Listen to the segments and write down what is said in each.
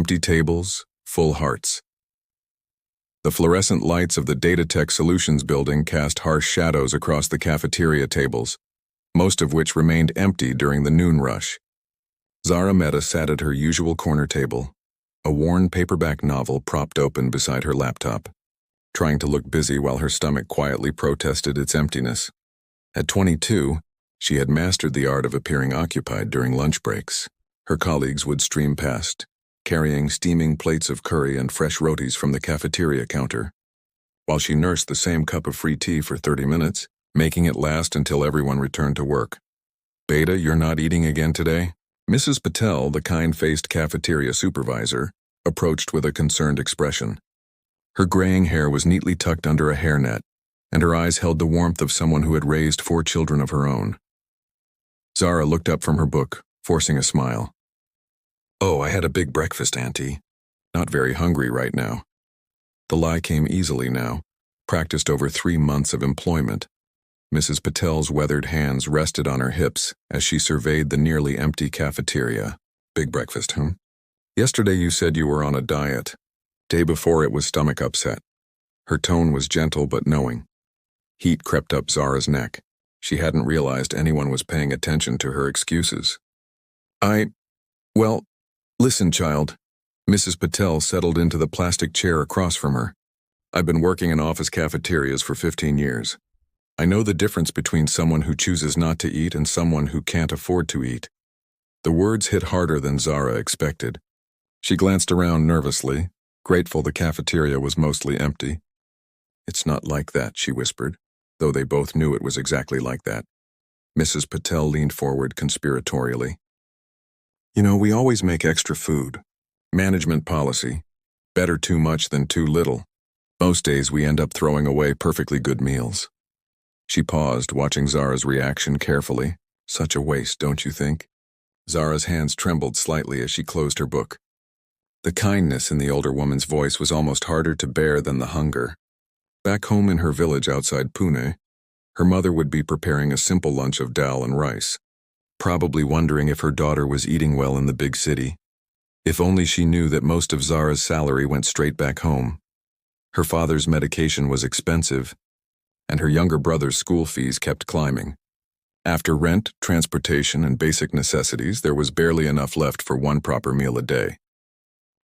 Empty tables, full hearts. The fluorescent lights of the Data Tech Solutions building cast harsh shadows across the cafeteria tables, most of which remained empty during the noon rush. Zara Mehta sat at her usual corner table, a worn paperback novel propped open beside her laptop, trying to look busy while her stomach quietly protested its emptiness. At 22, she had mastered the art of appearing occupied during lunch breaks. Her colleagues would stream past, carrying steaming plates of curry and fresh rotis from the cafeteria counter, while she nursed the same cup of free tea for 30 minutes, making it last until everyone returned to work. "Beta, you're not eating again today?" Mrs. Patel, the kind-faced cafeteria supervisor, approached with a concerned expression. Her graying hair was neatly tucked under a hairnet, and her eyes held the warmth of someone who had raised 4 children of her own. Zara looked up from her book, forcing a smile. "Oh, I had a big breakfast, Auntie. Not very hungry right now." The lie came easily now, practiced over 3 months of employment. Mrs. Patel's weathered hands rested on her hips as she surveyed the nearly empty cafeteria. "Big breakfast, huh? Yesterday you said you were on a diet. Day before it was stomach upset." Her tone was gentle but knowing. Heat crept up Zara's neck. She hadn't realized anyone was paying attention to her excuses. Well, listen, child." Mrs. Patel settled into the plastic chair across from her. "I've been working in office cafeterias for 15 years. I know the difference between someone who chooses not to eat and someone who can't afford to eat." The words hit harder than Zara expected. She glanced around nervously, grateful the cafeteria was mostly empty. "It's not like that," she whispered, though they both knew it was exactly like that. Mrs. Patel leaned forward conspiratorially. "You know, we always make extra food. Management policy. Better too much than too little. Most days we end up throwing away perfectly good meals." She paused, watching Zara's reaction carefully. "Such a waste, don't you think?" Zara's hands trembled slightly as she closed her book. The kindness in the older woman's voice was almost harder to bear than the hunger. Back home in her village outside Pune, her mother would be preparing a simple lunch of dal and rice, probably wondering if her daughter was eating well in the big city. If only she knew that most of Zara's salary went straight back home. Her father's medication was expensive, and her younger brother's school fees kept climbing. After rent, transportation, and basic necessities, there was barely enough left for one proper meal a day.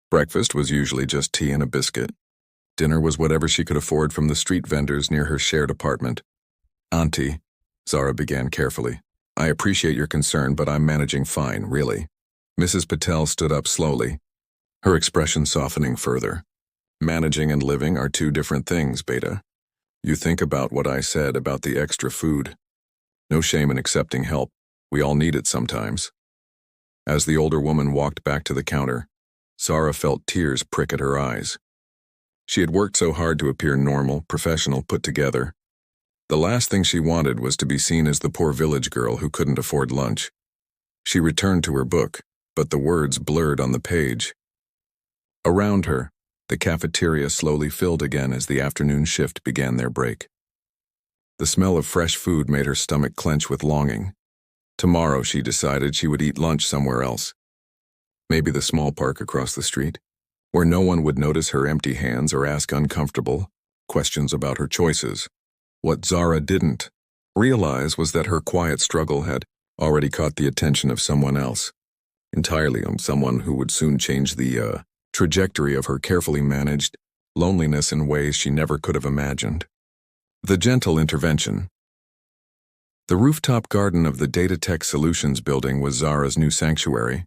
Breakfast was usually just tea and a biscuit. Dinner was whatever she could afford from the street vendors near her shared apartment. "Auntie," Zara began carefully, "I appreciate your concern, but I'm managing fine, really." Mrs. Patel stood up slowly, her expression softening further. "Managing and living are 2 different things, Beta. You think about what I said about the extra food. No shame in accepting help. We all need it sometimes." As the older woman walked back to the counter, Zara felt tears prick at her eyes. She had worked so hard to appear normal, professional, put together. The last thing she wanted was to be seen as the poor village girl who couldn't afford lunch. She returned to her book, but the words blurred on the page. Around her, the cafeteria slowly filled again as the afternoon shift began their break. The smell of fresh food made her stomach clench with longing. Tomorrow, she decided, she would eat lunch somewhere else. Maybe the small park across the street, where no one would notice her empty hands or ask uncomfortable questions about her choices. What Zara didn't realize was that her quiet struggle had already caught the attention of someone else, entirely someone who would soon change the trajectory of her carefully managed loneliness in ways she never could have imagined. The gentle intervention. The rooftop garden of the Data Tech Solutions building was Zara's new sanctuary.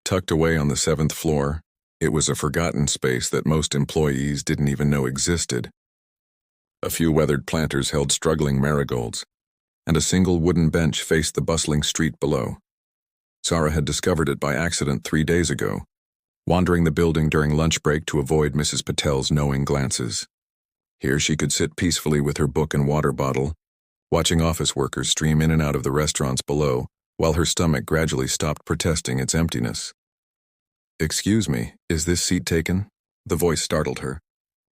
Tucked away on the 7th floor, it was a forgotten space that most employees didn't even know existed. A few weathered planters held struggling marigolds, and a single wooden bench faced the bustling street below. Zara had discovered it by accident 3 days ago, wandering the building during lunch break to avoid Mrs. Patel's knowing glances. Here she could sit peacefully with her book and water bottle, watching office workers stream in and out of the restaurants below, while her stomach gradually stopped protesting its emptiness. "Excuse me, is this seat taken?" The voice startled her.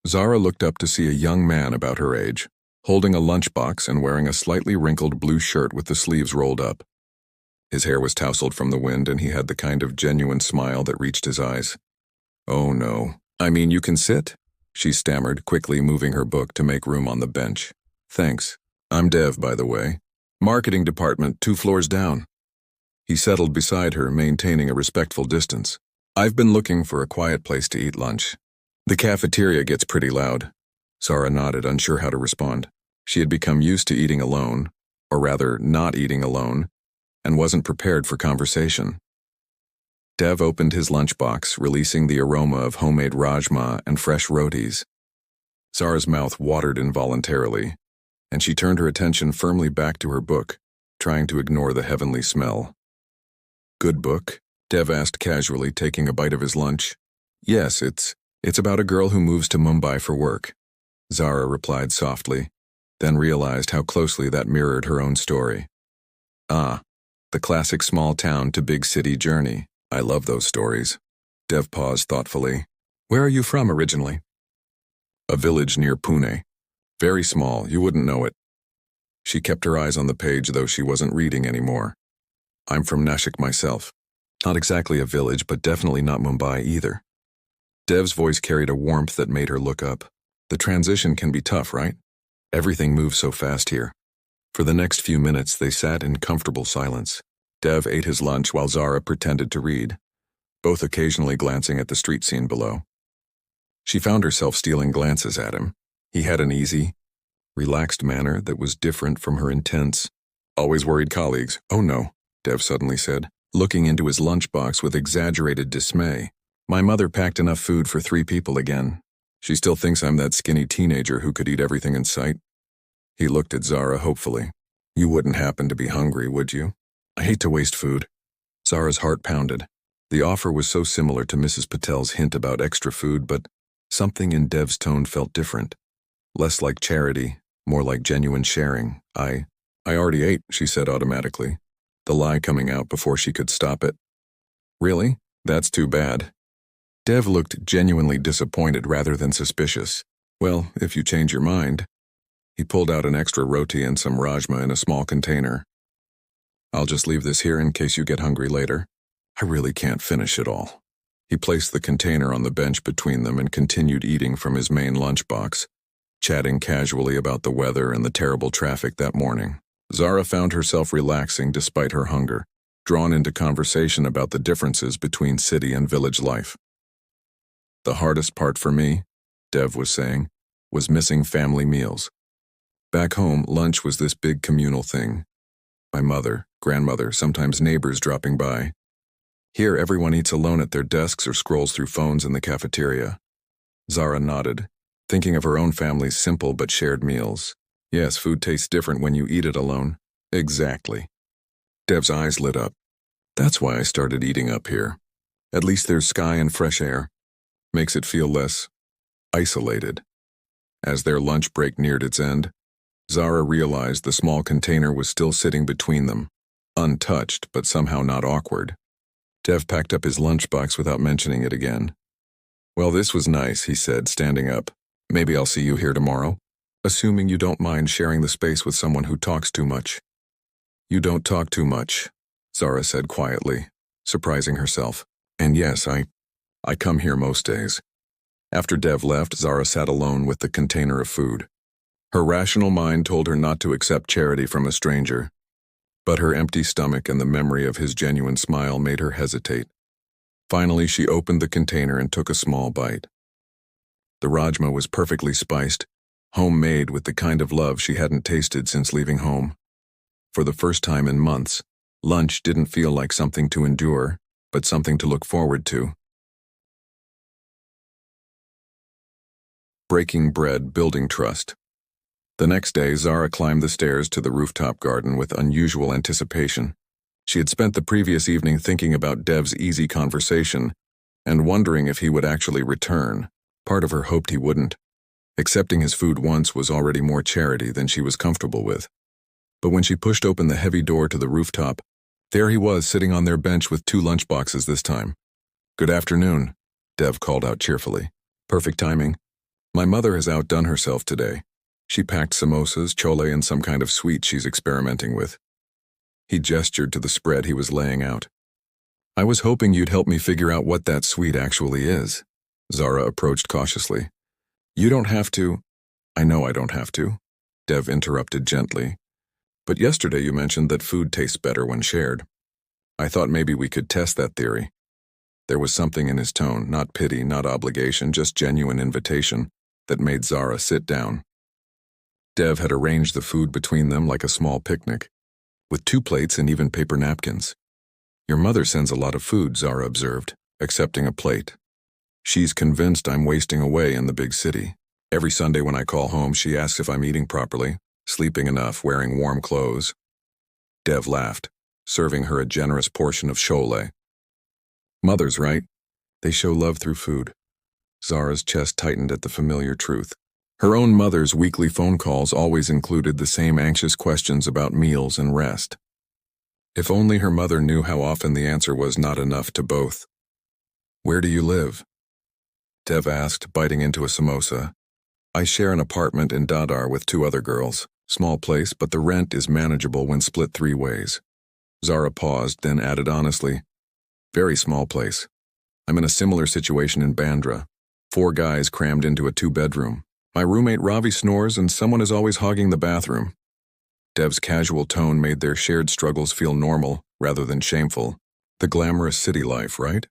Zara looked up to see a young man about her age, holding a lunchbox and wearing a slightly wrinkled blue shirt with the sleeves rolled up. His hair was tousled from the wind, and he had the kind of genuine smile that reached his eyes. Oh no. I mean, you can sit? She stammered, quickly moving her book to make room on the bench. Thanks. I'm Dev, by the way. Marketing department, 2 floors down. He settled beside her, maintaining a respectful distance. I've been looking for a quiet place to eat lunch. The cafeteria gets pretty loud. Zara nodded, unsure how to respond. She had become used to eating alone, or rather, not eating alone, and wasn't prepared for conversation. Dev opened his lunchbox, releasing the aroma of homemade rajma and fresh rotis. Zara's mouth watered involuntarily, and she turned her attention firmly back to her book, trying to ignore the heavenly smell. Good book? Dev asked casually, taking a bite of his lunch. Yes, it's about a girl who moves to Mumbai for work, Zara replied softly, then realized how closely that mirrored her own story. Ah, the classic small town to big city journey. I love those stories. Dev paused thoughtfully. Where are you from originally? A village near Pune. Very small, you wouldn't know it. She kept her eyes on the page, though she wasn't reading anymore. I'm from Nashik myself. Not exactly a village, but definitely not Mumbai either. Dev's voice carried a warmth that made her look up. The transition can be tough, right? Everything moves so fast here. For the next few minutes, they sat in comfortable silence. Dev ate his lunch while Zara pretended to read, both occasionally glancing at the street scene below. She found herself stealing glances at him. He had an easy, relaxed manner that was different from her intense, always worried colleagues. Oh no, Dev suddenly said, looking into his lunchbox with exaggerated dismay. My mother packed enough food for 3 people again. She still thinks I'm that skinny teenager who could eat everything in sight. He looked at Zara hopefully. You wouldn't happen to be hungry, would you? I hate to waste food. Zara's heart pounded. The offer was so similar to Mrs. Patel's hint about extra food, but something in Dev's tone felt different. Less like charity, more like genuine sharing. I already ate, she said automatically, the lie coming out before she could stop it. Really? That's too bad. Dev looked genuinely disappointed rather than suspicious. Well, if you change your mind. He pulled out an extra roti and some rajma in a small container. I'll just leave this here in case you get hungry later. I really can't finish it all. He placed the container on the bench between them and continued eating from his main lunchbox, chatting casually about the weather and the terrible traffic that morning. Zara found herself relaxing despite her hunger, drawn into conversation about the differences between city and village life. The hardest part for me, Dev was saying, was missing family meals. Back home, lunch was this big communal thing. My mother, grandmother, sometimes neighbors dropping by. Here, everyone eats alone at their desks or scrolls through phones in the cafeteria. Zara nodded, thinking of her own family's simple but shared meals. Yes, food tastes different when you eat it alone. Exactly. Dev's eyes lit up. That's why I started eating up here. At least there's sky and fresh air. Makes it feel less isolated. As their lunch break neared its end, Zara realized the small container was still sitting between them, untouched but somehow not awkward. Dev packed up his lunchbox without mentioning it again. Well, this was nice, he said, standing up. Maybe I'll see you here tomorrow, assuming you don't mind sharing the space with someone who talks too much. You don't talk too much, Zara said quietly, surprising herself. And yes, I come here most days. After Dev left, Zara sat alone with the container of food. Her rational mind told her not to accept charity from a stranger, but her empty stomach and the memory of his genuine smile made her hesitate. Finally, she opened the container and took a small bite. The rajma was perfectly spiced, homemade with the kind of love she hadn't tasted since leaving home. For the first time in months, lunch didn't feel like something to endure, but something to look forward to. Breaking bread, building trust. The next day, Zara climbed the stairs to the rooftop garden with unusual anticipation. She had spent the previous evening thinking about Dev's easy conversation and wondering if he would actually return. Part of her hoped he wouldn't. Accepting his food once was already more charity than she was comfortable with. But when she pushed open the heavy door to the rooftop, there he was sitting on their bench with 2 lunchboxes this time. Good afternoon, Dev called out cheerfully. Perfect timing. My mother has outdone herself today. She packed samosas, chole, and some kind of sweet she's experimenting with. He gestured to the spread he was laying out. I was hoping you'd help me figure out what that sweet actually is. Zara approached cautiously. You don't have to. I know I don't have to, Dev interrupted gently. But yesterday you mentioned that food tastes better when shared. I thought maybe we could test that theory. There was something in his tone, not pity, not obligation, just genuine invitation, that made Zara sit down. Dev had arranged the food between them like a small picnic, with 2 plates and even paper napkins. Your mother sends a lot of food, Zara observed, accepting a plate. She's convinced I'm wasting away in the big city. Every Sunday when I call home, she asks if I'm eating properly, sleeping enough, wearing warm clothes. Dev laughed, serving her a generous portion of Cholet. Mother's right. They show love through food. Zara's chest tightened at the familiar truth. Her own mother's weekly phone calls always included the same anxious questions about meals and rest. If only her mother knew how often the answer was not enough to both. Where do you live? Dev asked, biting into a samosa. I share an apartment in Dadar with 2 other girls. Small place, but the rent is manageable when split 3 ways. Zara paused, then added honestly, very small place. I'm in a similar situation in Bandra. 4 guys crammed into a 2-bedroom. My roommate Ravi snores and someone is always hogging the bathroom. Dev's casual tone made their shared struggles feel normal rather than shameful. The glamorous city life, right?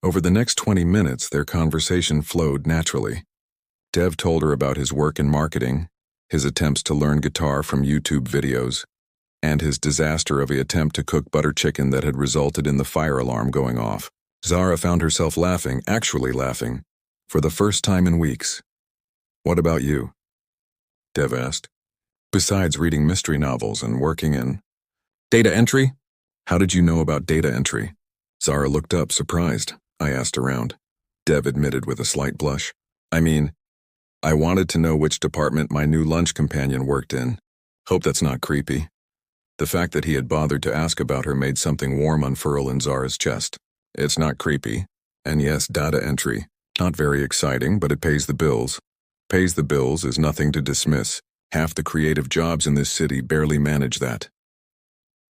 Over the next 20 minutes, their conversation flowed naturally. Dev told her about his work in marketing, his attempts to learn guitar from YouTube videos, and his disaster of an attempt to cook butter chicken that had resulted in the fire alarm going off. Zara found herself laughing, actually laughing, for the first time in weeks. What about you? Dev asked. Besides reading mystery novels and working in data entry? How did you know about data entry? Zara looked up, surprised. I asked around. Dev admitted with a slight blush. I wanted to know which department my new lunch companion worked in. Hope that's not creepy. The fact that he had bothered to ask about her made something warm unfurl in Zara's chest. It's not creepy. And yes, data entry. Not very exciting, but it pays the bills. Pays the bills is nothing to dismiss. Half the creative jobs in this city barely manage that.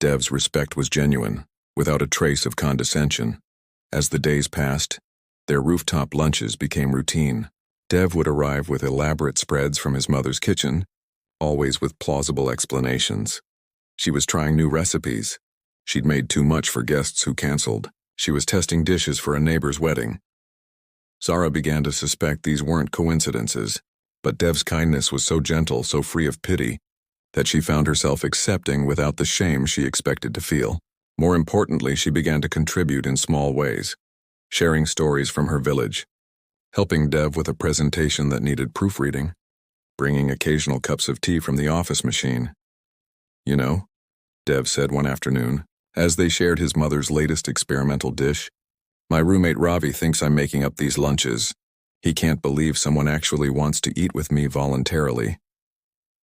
Dev's respect was genuine, without a trace of condescension. As the days passed, their rooftop lunches became routine. Dev would arrive with elaborate spreads from his mother's kitchen, always with plausible explanations. She was trying new recipes. She'd made too much for guests who canceled. She was testing dishes for a neighbor's wedding. Zara began to suspect these weren't coincidences, but Dev's kindness was so gentle, so free of pity, that she found herself accepting without the shame she expected to feel. More importantly, she began to contribute in small ways, sharing stories from her village, helping Dev with a presentation that needed proofreading, bringing occasional cups of tea from the office machine. You know, Dev said one afternoon, as they shared his mother's latest experimental dish, my roommate Ravi thinks I'm making up these lunches. He can't believe someone actually wants to eat with me voluntarily.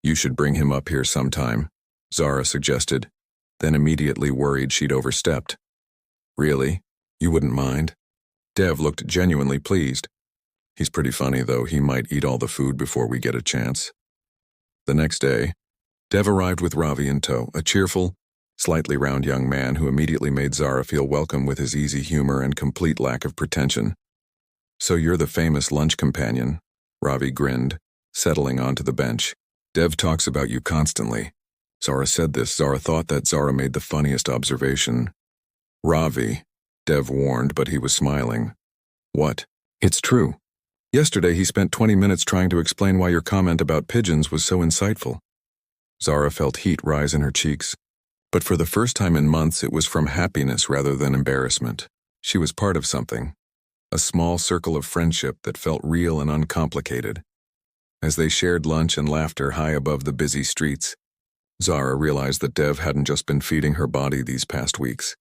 You should bring him up here sometime, Zara suggested, then immediately worried she'd overstepped. Really? You wouldn't mind? Dev looked genuinely pleased. He's pretty funny, though. He might eat all the food before we get a chance. The next day, Dev arrived with Ravi in tow, a cheerful, slightly round young man who immediately made Zara feel welcome with his easy humor and complete lack of pretension. So you're the famous lunch companion, Ravi grinned, settling onto the bench. Dev talks about you constantly. Zara said this. Zara thought that Zara made the funniest observation. Ravi, Dev warned, but he was smiling. What? It's true. Yesterday he spent 20 minutes trying to explain why your comment about pigeons was so insightful. Zara felt heat rise in her cheeks. But for the first time in months, it was from happiness rather than embarrassment. She was part of something. A small circle of friendship that felt real and uncomplicated. As they shared lunch and laughter high above the busy streets, Zara realized that Dev hadn't just been feeding her body these past weeks.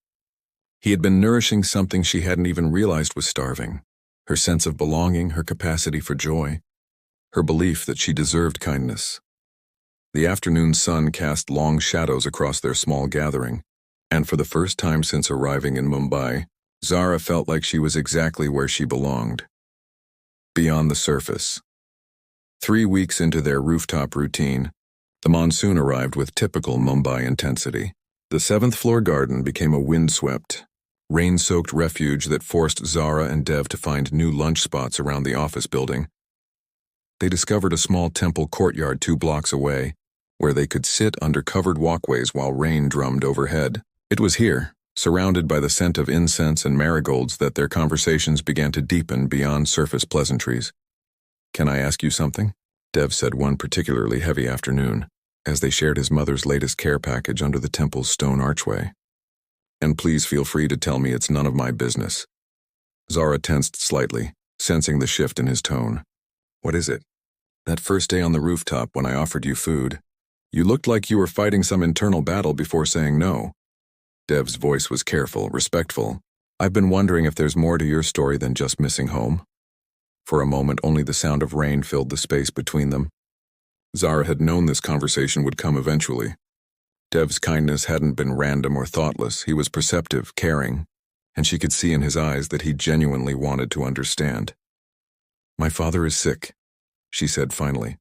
He had been nourishing something she hadn't even realized was starving. Her sense of belonging, her capacity for joy, her belief that she deserved kindness. The afternoon sun cast long shadows across their small gathering, and for the first time since arriving in Mumbai, Zara felt like she was exactly where she belonged. Beyond the surface. 3 weeks into their rooftop routine, the monsoon arrived with typical Mumbai intensity. The 7th-floor garden became a windswept, rain-soaked refuge that forced Zara and Dev to find new lunch spots around the office building. They discovered a small temple courtyard 2 blocks away, where they could sit under covered walkways while rain drummed overhead. It was here, surrounded by the scent of incense and marigolds, that their conversations began to deepen beyond surface pleasantries. "Can I ask you something?" Dev said one particularly heavy afternoon, as they shared his mother's latest care package under the temple's stone archway. "And please feel free to tell me it's none of my business." Zara tensed slightly, sensing the shift in his tone. "What is it?" "That first day on the rooftop when I offered you food, you looked like you were fighting some internal battle before saying no." Dev's voice was careful, respectful. "I've been wondering if there's more to your story than just missing home." For a moment, only the sound of rain filled the space between them. Zara had known this conversation would come eventually. Dev's kindness hadn't been random or thoughtless. He was perceptive, caring, and she could see in his eyes that he genuinely wanted to understand. "My father is sick," she said finally,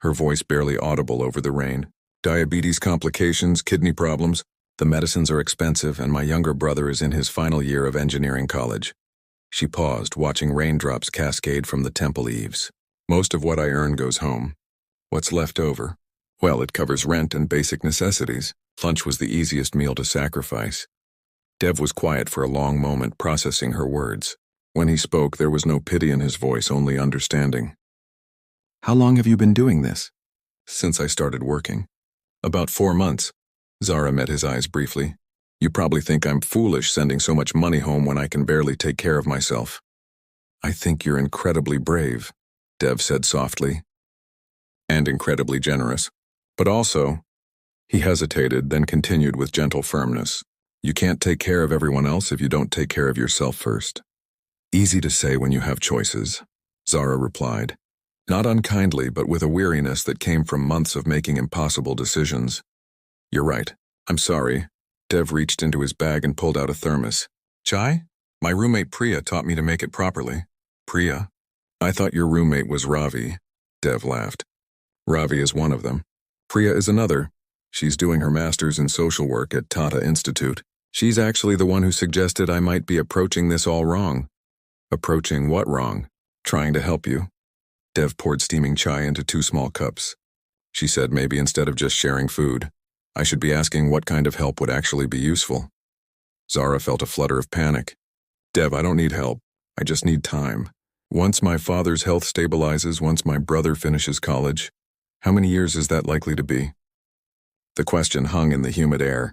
her voice barely audible over the rain. "Diabetes complications, kidney problems. The medicines are expensive, and my younger brother is in his final year of engineering college." She paused, watching raindrops cascade from the temple eaves. "Most of what I earn goes home. What's left over? Well, it covers rent and basic necessities. Lunch was the easiest meal to sacrifice." Dev was quiet for a long moment, processing her words. When he spoke, there was no pity in his voice, only understanding. "How long have you been doing this?" "Since I started working." "About 4 months. Zara met his eyes briefly. "You probably think I'm foolish sending so much money home when I can barely take care of myself." "I think you're incredibly brave," Dev said softly. "And incredibly generous. But also," he hesitated, then continued with gentle firmness, "you can't take care of everyone else if you don't take care of yourself first." "Easy to say when you have choices," Zara replied, not unkindly but with a weariness that came from months of making impossible decisions. "You're right. I'm sorry." Dev reached into his bag and pulled out a thermos. "Chai? My roommate Priya taught me to make it properly." "Priya? I thought your roommate was Ravi." Dev laughed. "Ravi is one of them. Priya is another. She's doing her master's in social work at Tata Institute. She's actually the one who suggested I might be approaching this all wrong." "Approaching what wrong?" "Trying to help you." Dev poured steaming chai into 2 small cups. She said maybe instead of just sharing food, I should be asking what kind of help would actually be useful. Zara felt a flutter of panic. "Dev, I don't need help. I just need time. Once my father's health stabilizes, once my brother finishes college, how many years is that likely to be?" The question hung in the humid air.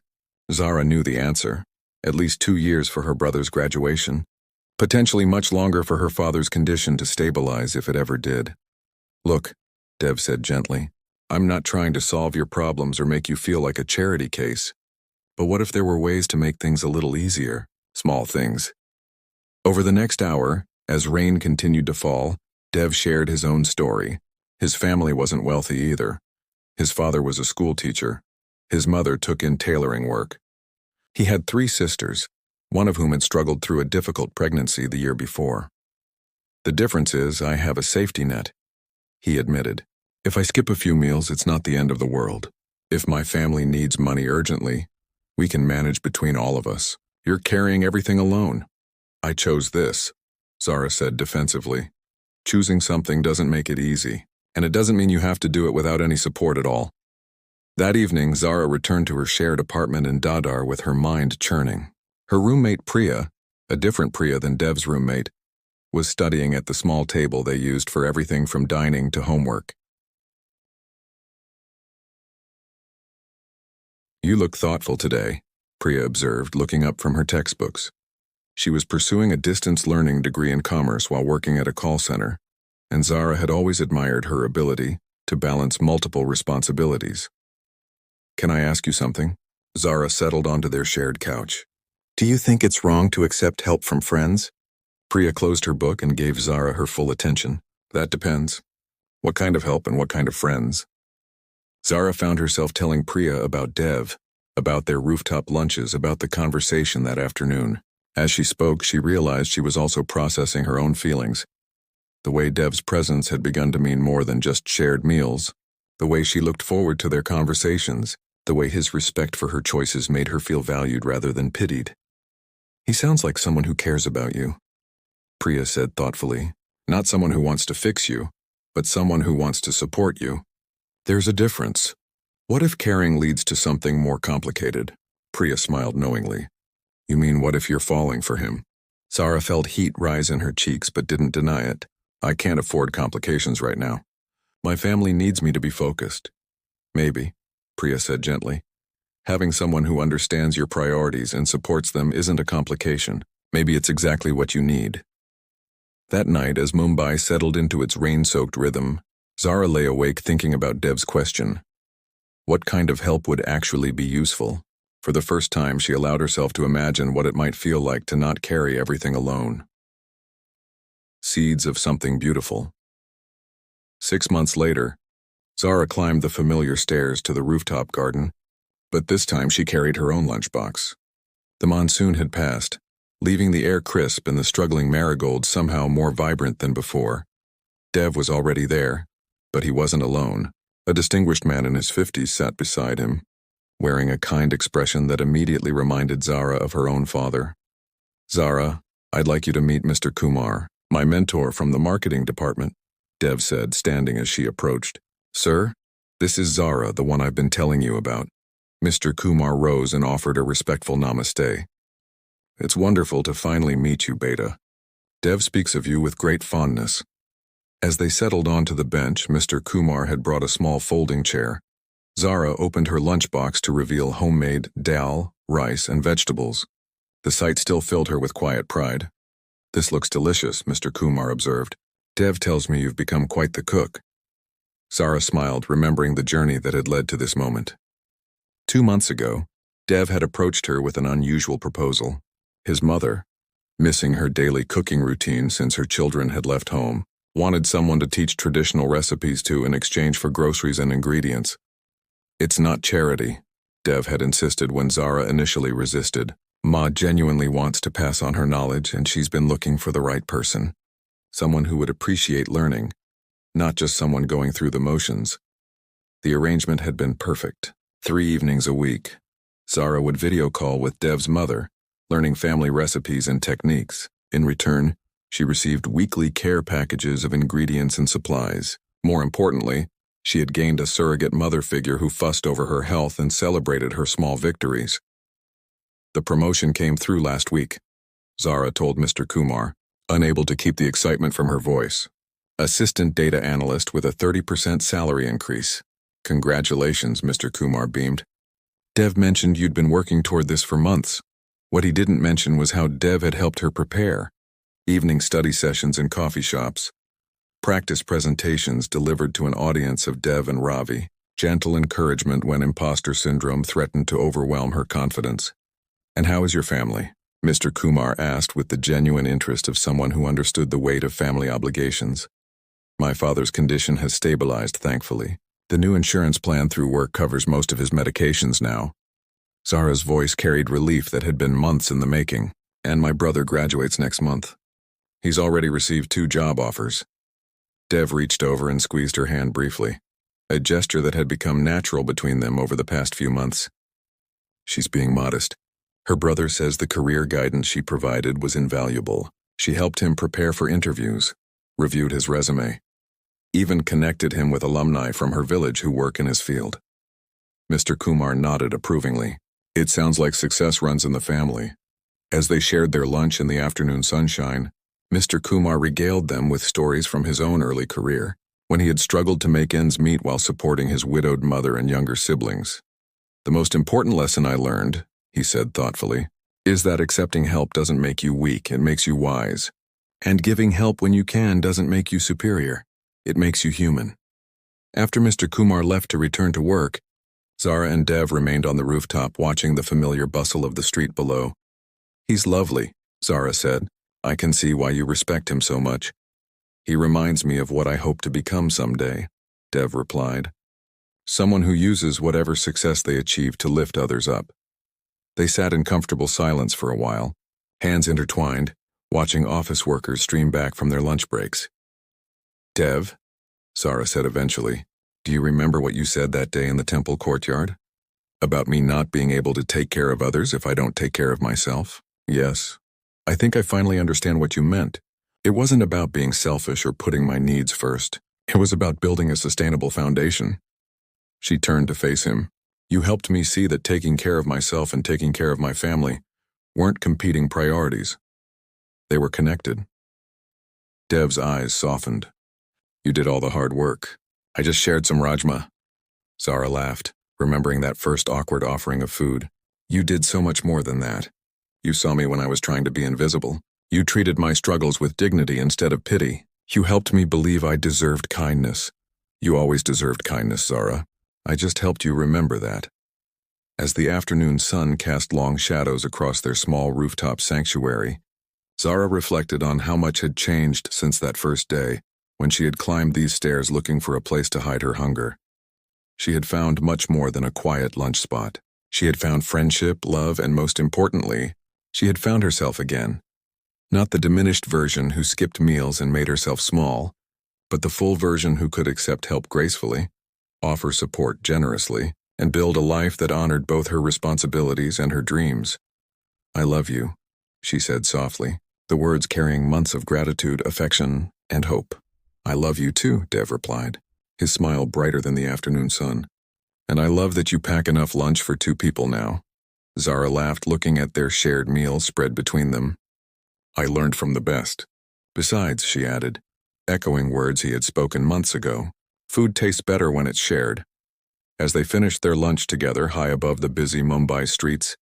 Zara knew the answer. At least 2 years for her brother's graduation. Potentially much longer for her father's condition to stabilize if it ever did. "Look," Dev said gently, "I'm not trying to solve your problems or make you feel like a charity case. But what if there were ways to make things a little easier? Small things." Over the next hour, as rain continued to fall, Dev shared his own story. His family wasn't wealthy either. His father was a school teacher. His mother took in tailoring work. He had 3 sisters, one of whom had struggled through a difficult pregnancy the year before. "The difference is I have a safety net," he admitted. "If I skip a few meals, it's not the end of the world. If my family needs money urgently, we can manage between all of us. You're carrying everything alone." "I chose this," Zara said defensively. "Choosing something doesn't make it easy, and it doesn't mean you have to do it without any support at all." That evening, Zara returned to her shared apartment in Dadar with her mind churning. Her roommate Priya, a different Priya than Dev's roommate, was studying at the small table they used for everything from dining to homework. "You look thoughtful today," Priya observed, looking up from her textbooks. She was pursuing a distance learning degree in commerce while working at a call center, and Zara had always admired her ability to balance multiple responsibilities. "Can I ask you something?" Zara settled onto their shared couch. "Do you think it's wrong to accept help from friends?" Priya closed her book and gave Zara her full attention. "That depends. What kind of help and what kind of friends?" Zara found herself telling Priya about Dev, about their rooftop lunches, about the conversation that afternoon. As she spoke, she realized she was also processing her own feelings. The way Dev's presence had begun to mean more than just shared meals, the way she looked forward to their conversations, the way his respect for her choices made her feel valued rather than pitied. He sounds like someone who cares about you, Priya said thoughtfully. Not someone who wants to fix you, but someone who wants to support you. There's a difference. What if caring leads to something more complicated? Priya smiled knowingly. You mean what if you're falling for him? Zara felt heat rise in her cheeks but didn't deny it. I can't afford complications right now. My family needs me to be focused. Maybe, Priya said gently. Having someone who understands your priorities and supports them isn't a complication. Maybe it's exactly what you need. That night, as Mumbai settled into its rain-soaked rhythm, Zara lay awake thinking about Dev's question. What kind of help would actually be useful? For the first time, she allowed herself to imagine what it might feel like to not carry everything alone. Seeds of something beautiful. 6 months later, Zara climbed the familiar stairs to the rooftop garden, but this time she carried her own lunchbox. The monsoon had passed, leaving the air crisp and the struggling marigolds somehow more vibrant than before. Dev was already there, but he wasn't alone. A distinguished man in his 50s sat beside him, wearing a kind expression that immediately reminded Zara of her own father. Zara, I'd like you to meet Mr. Kumar, my mentor from the marketing department, Dev said, standing as she approached. Sir, this is Zara, the one I've been telling you about. Mr. Kumar rose and offered a respectful namaste. It's wonderful to finally meet you, Beta. Dev speaks of you with great fondness. As they settled onto the bench, Mr. Kumar had brought a small folding chair. Zara opened her lunchbox to reveal homemade dal, rice, and vegetables. The sight still filled her with quiet pride. This looks delicious, Mr. Kumar observed. Dev tells me you've become quite the cook. Zara smiled, remembering the journey that had led to this moment. 2 months ago, Dev had approached her with an unusual proposal. His mother, missing her daily cooking routine since her children had left home, wanted someone to teach traditional recipes to in exchange for groceries and ingredients. It's not charity, Dev had insisted when Zara initially resisted. Ma genuinely wants to pass on her knowledge, and she's been looking for the right person. Someone who would appreciate learning, not just someone going through the motions. The arrangement had been perfect. 3 evenings a week, Zara would video call with Dev's mother, learning family recipes and techniques. In return, she received weekly care packages of ingredients and supplies. More importantly, she had gained a surrogate mother figure who fussed over her health and celebrated her small victories. The promotion came through last week, Zara told Mr. Kumar, unable to keep the excitement from her voice. Assistant data analyst with a 30% salary increase. Congratulations, Mr. Kumar beamed. Dev mentioned you'd been working toward this for months. What he didn't mention was how Dev had helped her prepare. Evening study sessions in coffee shops. Practice presentations delivered to an audience of Dev and Ravi. Gentle encouragement when imposter syndrome threatened to overwhelm her confidence. And how is your family? Mr. Kumar asked with the genuine interest of someone who understood the weight of family obligations. My father's condition has stabilized, thankfully. The new insurance plan through work covers most of his medications now. Zara's voice carried relief that had been months in the making. And my brother graduates next month. He's already received 2 job offers. Dev reached over and squeezed her hand briefly, a gesture that had become natural between them over the past few months. She's being modest. Her brother says the career guidance she provided was invaluable. She helped him prepare for interviews, reviewed his resume, even connected him with alumni from her village who work in his field. Mr. Kumar nodded approvingly. It sounds like success runs in the family. As they shared their lunch in the afternoon sunshine, Mr. Kumar regaled them with stories from his own early career, when he had struggled to make ends meet while supporting his widowed mother and younger siblings. The most important lesson I learned, he said thoughtfully, is that accepting help doesn't make you weak, it makes you wise. And giving help when you can doesn't make you superior, it makes you human. After Mr. Kumar left to return to work, Zara and Dev remained on the rooftop watching the familiar bustle of the street below. He's lovely, Zara said. I can see why you respect him so much. He reminds me of what I hope to become someday, Dev replied. Someone who uses whatever success they achieve to lift others up. They sat in comfortable silence for a while, hands intertwined, watching office workers stream back from their lunch breaks. Dev, Zara said eventually, do you remember what you said that day in the temple courtyard? About me not being able to take care of others if I don't take care of myself? Yes, I think I finally understand what you meant. It wasn't about being selfish or putting my needs first. It was about building a sustainable foundation. She turned to face him. You helped me see that taking care of myself and taking care of my family weren't competing priorities. They were connected. Dev's eyes softened. You did all the hard work. I just shared some rajma. Zara laughed, remembering that first awkward offering of food. You did so much more than that. You saw me when I was trying to be invisible. You treated my struggles with dignity instead of pity. You helped me believe I deserved kindness. You always deserved kindness, Zara. I just helped you remember that. As the afternoon sun cast long shadows across their small rooftop sanctuary, Zara reflected on how much had changed since that first day, when she had climbed these stairs looking for a place to hide her hunger. She had found much more than a quiet lunch spot. She had found friendship, love, and most importantly, she had found herself again. Not the diminished version who skipped meals and made herself small, but the full version who could accept help gracefully, offer support generously, and build a life that honored both her responsibilities and her dreams. I love you, she said softly, the words carrying months of gratitude, affection, and hope. I love you too, Dev replied, his smile brighter than the afternoon sun. And I love that you pack enough lunch for 2 people now. Zara laughed, looking at their shared meal spread between them. I learned from the best. Besides, she added, echoing words he had spoken months ago, food tastes better when it's shared. As they finished their lunch together high above the busy Mumbai streets,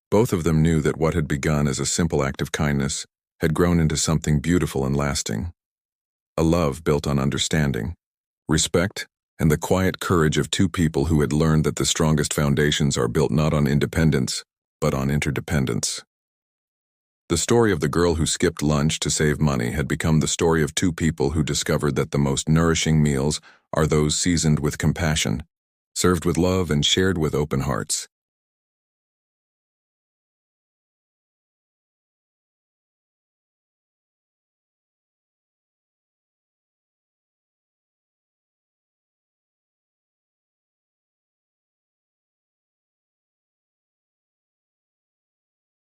both of them knew that what had begun as a simple act of kindness had grown into something beautiful and lasting. A love built on understanding, respect, and the quiet courage of 2 people who had learned that the strongest foundations are built not on independence, but on interdependence. The story of the girl who skipped lunch to save money had become the story of 2 people who discovered that the most nourishing meals are those seasoned with compassion, served with love and shared with open hearts.